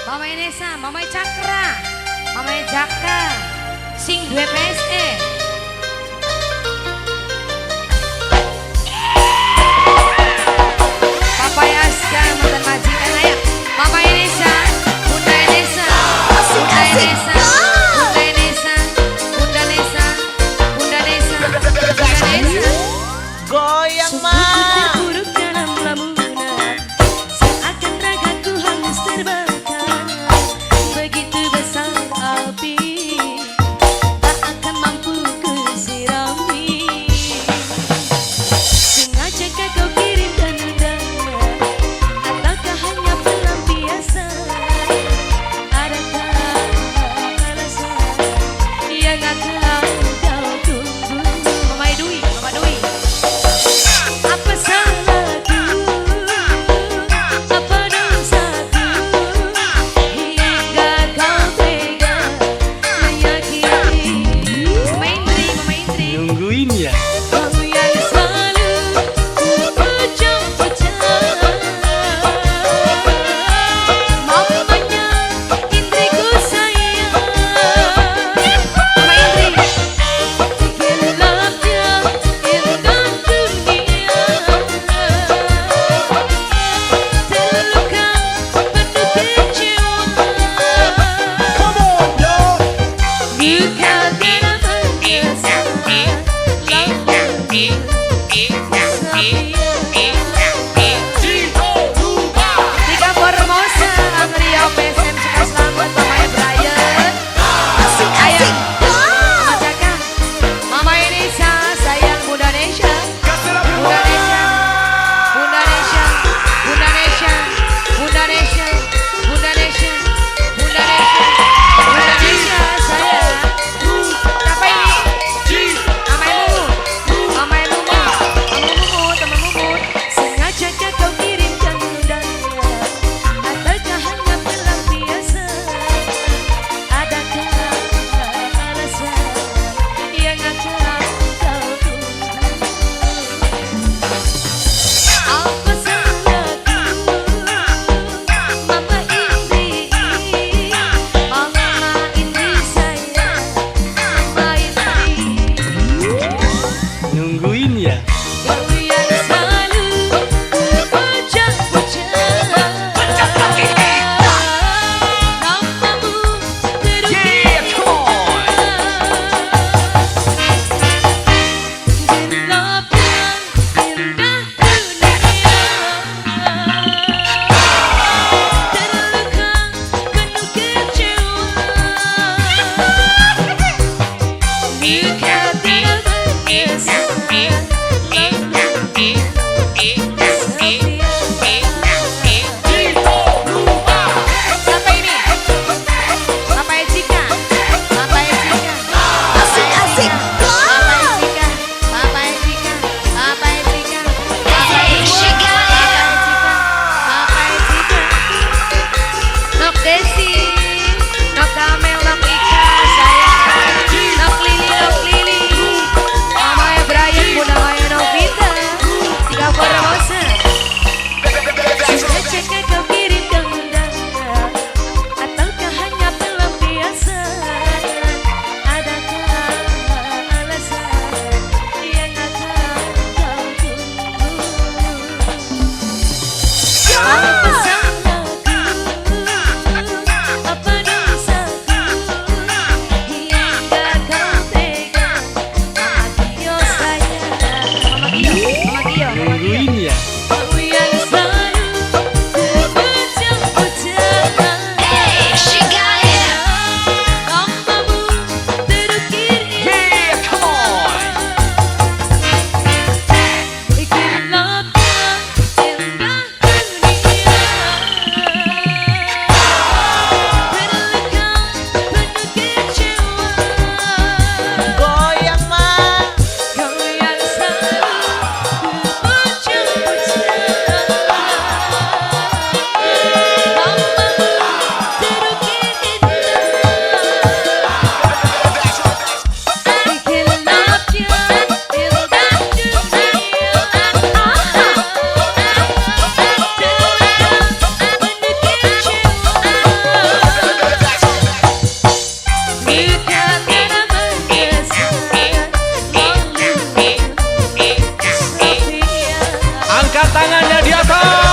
Mama Inesa, Mama Cakra, Mama Jaka, sing duwe PSE. Papa Yaska, mantan majikan ayo. Mama Inesa, Bunda Inesa, Bunda Inesa, Bunda Inesa, Bunda Nesa, Bunda Nesa, Bunda Nesa. Goyang mah. Terpuruk dalam lamunan, seakan ragaku hangus terbakar. Begitu besar api, tak akan mampu kusirami. Sengajakah kau kirimkan undangan, ataukah hanya pelampiasan? Adakah alasan yang akan kau tunggu? Mama Dwi, Mama Dwi. Apa salahku, apa dosaku, hingga kau tega menyakiti Mama Indri, Mama Indri. Nungguin ya. kamu yang selalu pucung-pucung. Mamanya Indriku sayang, Mama Indri. gelapnya indah dunia, terluka penuh kecewa. Luka dalam biasa, Tiga Formosa, Rio PSM suka selamat, Mama Brian. Ayo, Mama Jaka, Mama Inesa, sayang Bunda Nesha, Bunda Nesha, Bunda Nesha, Bunda Nesha, Bunda Nesha, Bunda Nesha, Bunda Nesha, Bunda Nesha, sayang. Siapa ini? Mama Mumu, Mama Mumu, Mama Mumu, teman Mumu. sengajakah kau kirimkan undangan, ataukah hanya pelampiasan? Adakah alasan yang akan kau tunggu? Apa salahku, Mama Indri, Mama Indri sayang, Mama Indri. Nungguin ya. Kau yang selalu pucang-pucang, namamu terukir gelapnya indah dunia, terluka penuh kecewa. Luka dalam biasa, Siapa ini? Papa Ejika, Papa Ejika, Papa Ejika, Papa Ejika, Papa Ejika, Papa Ejika, Papa Ejika, Papa Ejika, Nok Desi, Nok Kamel, Nok Ika, sayang, Nok Lili, Mama Brian, Bunda Maya Novita, Tiga Formosa. sengajakah kau kirimkan undangan, ataukah hanya pelampiasan? Adakah alasan yang akan kau tunggu? Apa salahku, apa dosaku, hingga kau tega menyakiti sayang. Mama Gio, Mama Gio, Mama Gio. Nungguin ya. Kamu yang selalu terpucang-pucang, namamu terukir indah, gelapnya indah dunia, Angkat tangannya di atas.